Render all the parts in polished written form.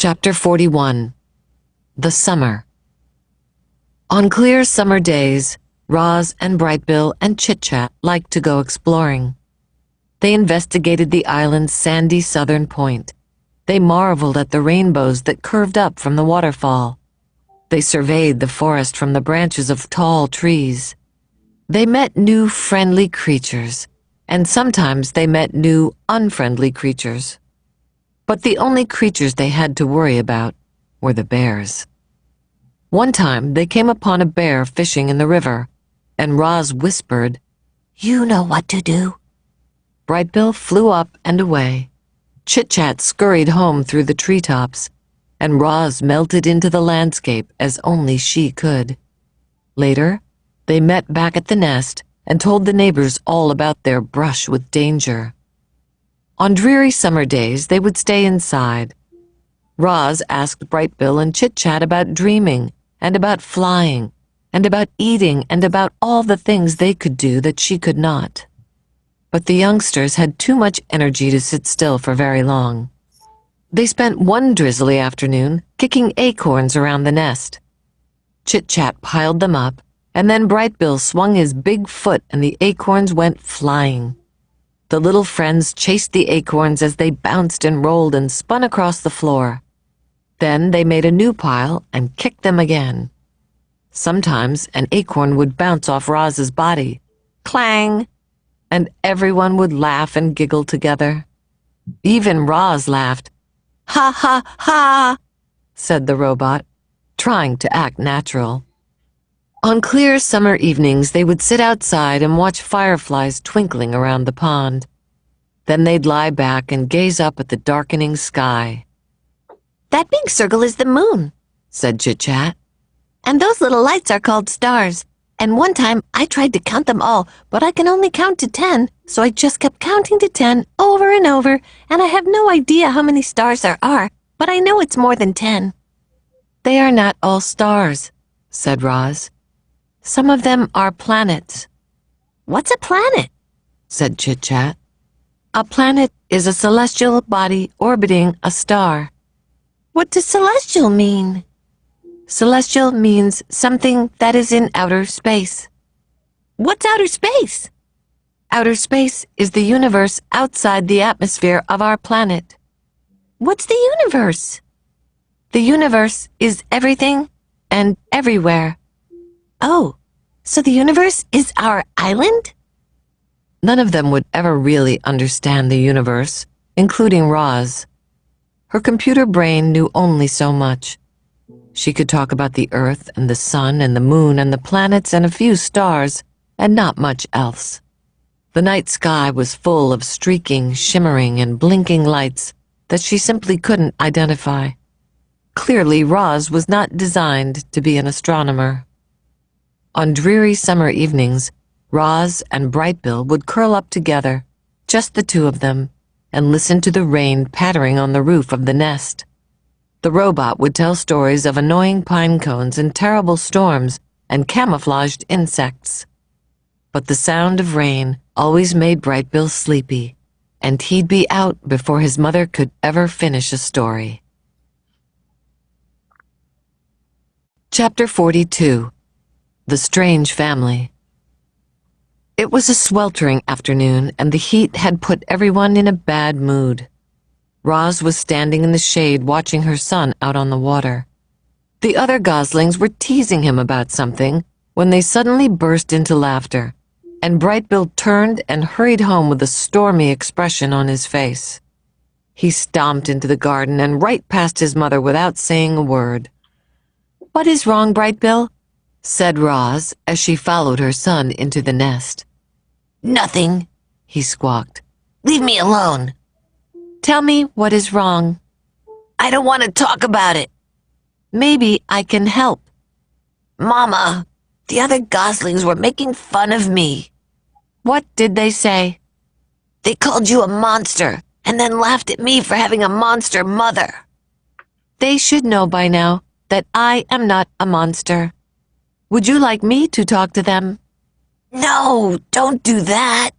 Chapter 41. The Summer. On clear summer days, Roz and Brightbill and Chit-Chat liked to go exploring. They investigated the island's sandy southern point. They marveled at the rainbows that curved up from the waterfall. They surveyed the forest from the branches of tall trees. They met new friendly creatures, and sometimes they met new unfriendly creatures. But the only creatures they had to worry about were the bears. One time they came upon a bear fishing in the river, and Roz whispered, "You know what to do." Brightbill flew up and away. Chit-Chat scurried home through the treetops, and Roz melted into the landscape as only she could. Later, they met back at the nest and told the neighbors all about their brush with danger. On dreary summer days, they would stay inside. Roz asked Brightbill and Chit-Chat about dreaming, and about flying, and about eating, and about all the things they could do that she could not. But the youngsters had too much energy to sit still for very long. They spent one drizzly afternoon kicking acorns around the nest. Chit-Chat piled them up, and then Brightbill swung his big foot and the acorns went flying. The little friends chased the acorns as they bounced and rolled and spun across the floor. Then they made a new pile and kicked them again. Sometimes an acorn would bounce off Roz's body. Clang! And everyone would laugh and giggle together. Even Roz laughed. "Ha ha ha," said the robot, trying to act natural. On clear summer evenings, they would sit outside and watch fireflies twinkling around the pond. Then they'd lie back and gaze up at the darkening sky. "That big circle is the moon," said Chit-Chat. "and those little lights are called stars. And one time I tried to count them all, but I can only count to 10, so I just kept counting to 10 over and over, and I have no idea how many stars there are, but I know it's more than 10. "They are not all stars," said Roz. "Some of them are planets." "What's a planet?" said Chit-Chat. "A planet is a celestial body orbiting a star." "What does celestial mean?" Celestial means something that is in outer space. "What's outer space?" Outer space is the universe outside the atmosphere of our planet. "What's the universe?" The universe is everything and everywhere. "Oh, so the universe is our island?" None of them would ever really understand the universe, including Roz. Her computer brain knew only so much. She could talk about the Earth and the sun and the moon and the planets and a few stars, and not much else. The night sky was full of streaking, shimmering, and blinking lights that she simply couldn't identify. Clearly, Roz was not designed to be an astronomer. On dreary summer evenings, Roz and Brightbill would curl up together, just the two of them, and listen to the rain pattering on the roof of the nest. The robot would tell stories of annoying pine cones and terrible storms and camouflaged insects. But the sound of rain always made Brightbill sleepy, and he'd be out before his mother could ever finish a story. Chapter 42. The Strange Family. It was a sweltering afternoon, and the heat had put everyone in a bad mood. Roz was standing in the shade watching her son out on the water. The other Goslings were teasing him about something when they suddenly burst into laughter, and Brightbill turned and hurried home with a stormy expression on his face. He stomped into the garden and right past his mother without saying a word. "What is wrong, Brightbill?" said Roz as she followed her son into the nest. "Nothing," he squawked. "Leave me alone." "Tell me what is wrong." "I don't want to talk about it." "Maybe I can help." "Mama, the other Goslings were making fun of me." "What did they say?" "They called you a monster, and then laughed at me for having a monster mother." "They should know by now that I am not a monster. Would you like me to talk to them?" "No, don't do that.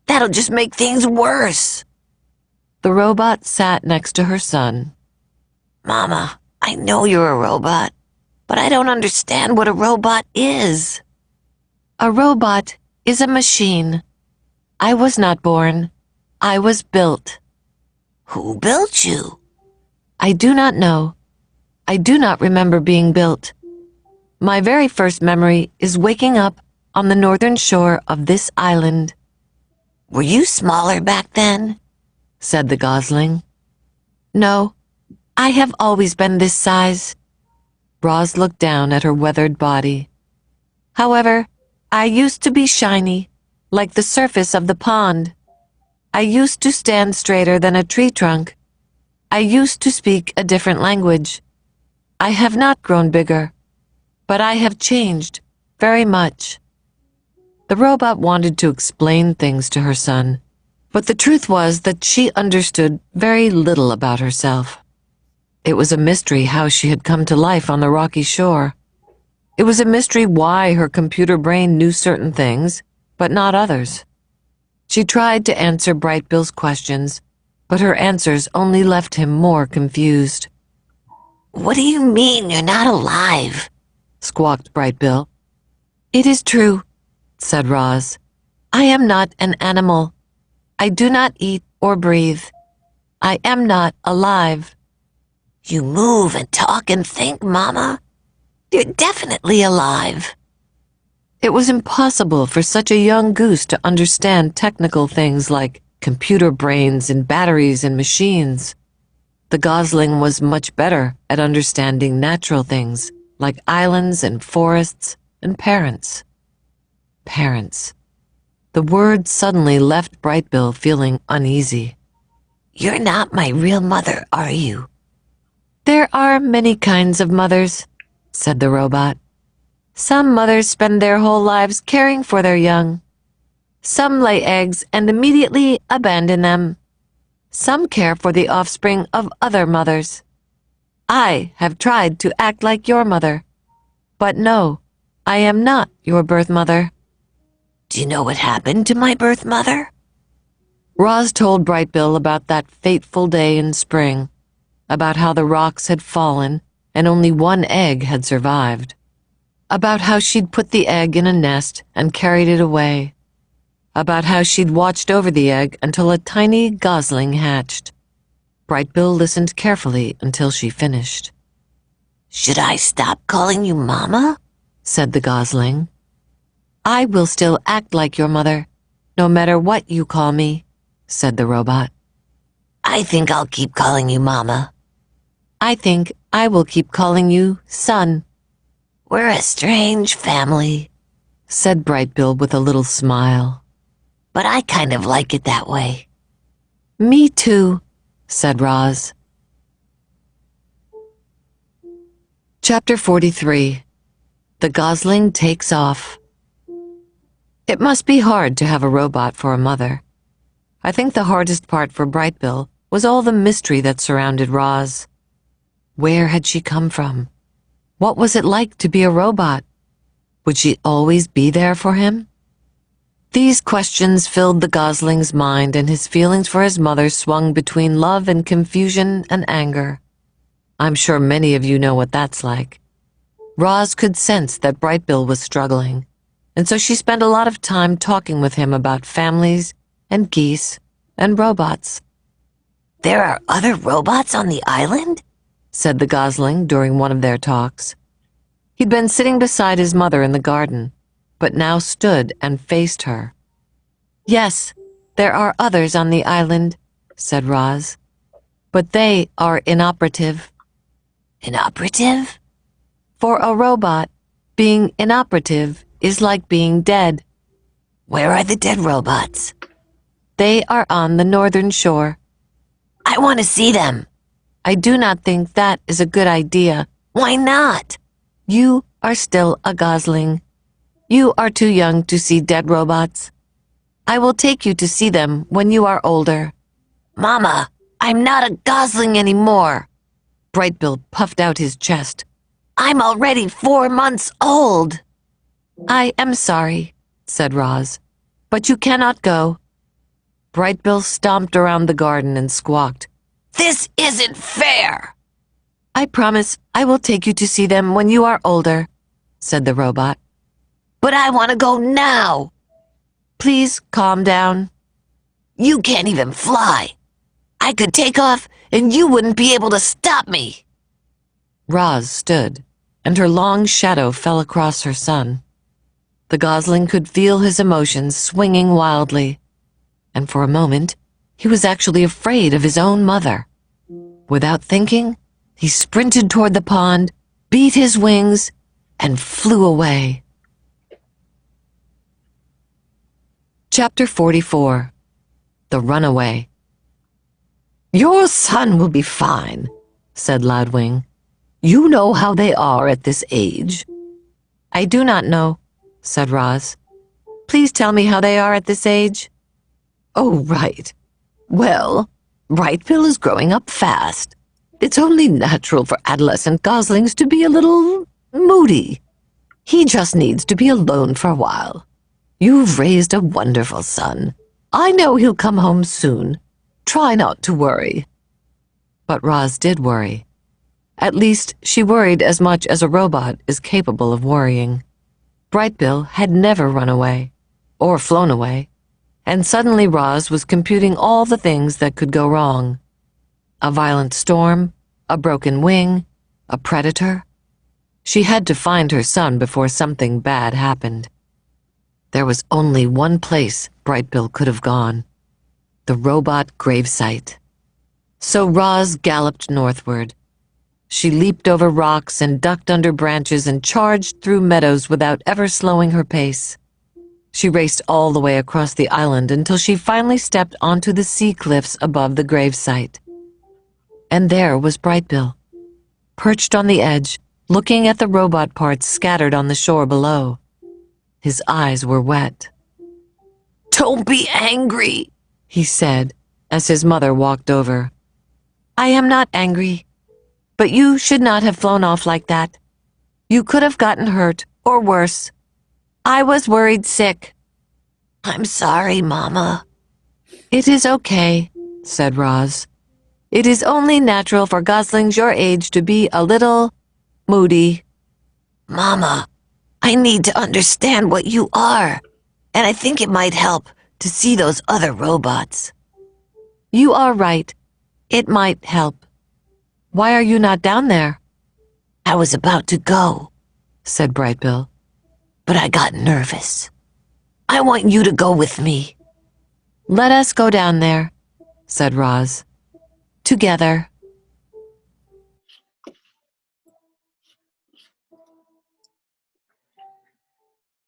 That'll just make things worse." The robot sat next to her son. Mama, I know you're a robot, but I don't understand what a robot is. A robot is a machine. I was not born. I was built. Who built you? I do not know. I do not remember being built. My very first memory is waking up on the northern shore of this island. Were you smaller back then? Said the Gosling. No, I have always been this size. Roz looked down at her weathered body. However, I used to be shiny, like the surface of the pond. I used to stand straighter than a tree trunk. I used to speak a different language. I have not grown bigger, but I have changed very much. The robot wanted to explain things to her son, but the truth was that she understood very little about herself. It was a mystery how she had come to life on the rocky shore. It was a mystery why her computer brain knew certain things, but not others. She tried to answer Bright Bill's questions, but her answers only left him more confused. What do you mean you're not alive? Squawked Bright Bill. It is true, said Roz. I am not an animal. I do not eat or breathe. I am not alive. You move and talk and think, Mama. You're definitely alive. It was impossible for such a young goose to understand technical things like computer brains and batteries and machines. The Gosling was much better at understanding natural things like islands and forests and parents. Parents. The word suddenly left Bright Bill feeling uneasy. You're not my real mother, are you? There are many kinds of mothers, said the robot. Some mothers spend their whole lives caring for their young. Some lay eggs and immediately abandon them. Some care for the offspring of other mothers. I have tried to act like your mother. But no, I am not your birth mother. Do you know what happened to my birth mother? Roz told Bright Bill about that fateful day in spring, about how the rocks had fallen and only one egg had survived, about how she'd put the egg in a nest and carried it away, about how she'd watched over the egg until a tiny gosling hatched. Bright Bill listened carefully until she finished. Should I stop calling you Mama? Said the gosling. I will still act like your mother, no matter what you call me, said the robot. I think I'll keep calling you Mama. I think I will keep calling you son. We're a strange family, said Bright Bill with a little smile. But I kind of like it that way. Me too, said Roz. Chapter 43. The Gosling Takes Off. It must be hard to have a robot for a mother. I think the hardest part for Bright Bill was all the mystery that surrounded Roz. Where had she come from? What was it like to be a robot? Would she always be there for him? These questions filled the Gosling's mind, and his feelings for his mother swung between love and confusion and anger. I'm sure many of you know what that's like. Roz could sense that Bright Bill was struggling, and so she spent a lot of time talking with him about families and geese and robots. There are other robots on the island? Said the Gosling during one of their talks. He'd been sitting beside his mother in the garden, but now stood and faced her. Yes, there are others on the island, said Roz, but they are inoperative. Inoperative? For a robot, being inoperative is like being dead. Where are the dead robots? They are on the northern shore. I want to see them. I do not think that is a good idea. Why not? You are still a Gosling. You are too young to see dead robots. I will take you to see them when you are older. Mama, I'm not a Gosling anymore. Bright Bill puffed out his chest. I'm already 4 months old. I am sorry, said Roz, but you cannot go. Bright Bill stomped around the garden and squawked. This isn't fair. I promise I will take you to see them when you are older, said the robot. But I want to go now. Please calm down. You can't even fly. I could take off and you wouldn't be able to stop me. Roz stood, and her long shadow fell across her son. The Gosling could feel his emotions swinging wildly, and for a moment, he was actually afraid of his own mother. Without thinking, he sprinted toward the pond, beat his wings, and flew away. Chapter 44. The Runaway. Your son will be fine, said Loudwing. You know how they are at this age. I do not know, said Roz. Please tell me how they are at this age. Oh, right. Well, Brightbill is growing up fast. It's only natural for adolescent goslings to be a little moody. He just needs to be alone for a while. You've raised a wonderful son. I know he'll come home soon. Try not to worry. But Roz did worry. At least she worried as much as a robot is capable of worrying. Brightbill had never run away, or flown away, and suddenly Roz was computing all the things that could go wrong. A violent storm, a broken wing, a predator. She had to find her son before something bad happened. There was only one place Brightbill could have gone: the robot gravesite. So Roz galloped northward. She leaped over rocks and ducked under branches and charged through meadows without ever slowing her pace. She raced all the way across the island until she finally stepped onto the sea cliffs above the gravesite. And there was Brightbill, perched on the edge, looking at the robot parts scattered on the shore below. His eyes were wet. Don't be angry, he said as his mother walked over. I am not angry, but you should not have flown off like that. You could have gotten hurt, or worse. I was worried sick. I'm sorry, Mama. It is okay, said Roz. It is only natural for goslings your age to be a little moody. Mama, I need to understand what you are, and I think it might help to see those other robots. You are right. It might help. Why are you not down there? I was about to go, said Brightbill. But I got nervous. I want you to go with me. Let us go down there, said Roz. Together.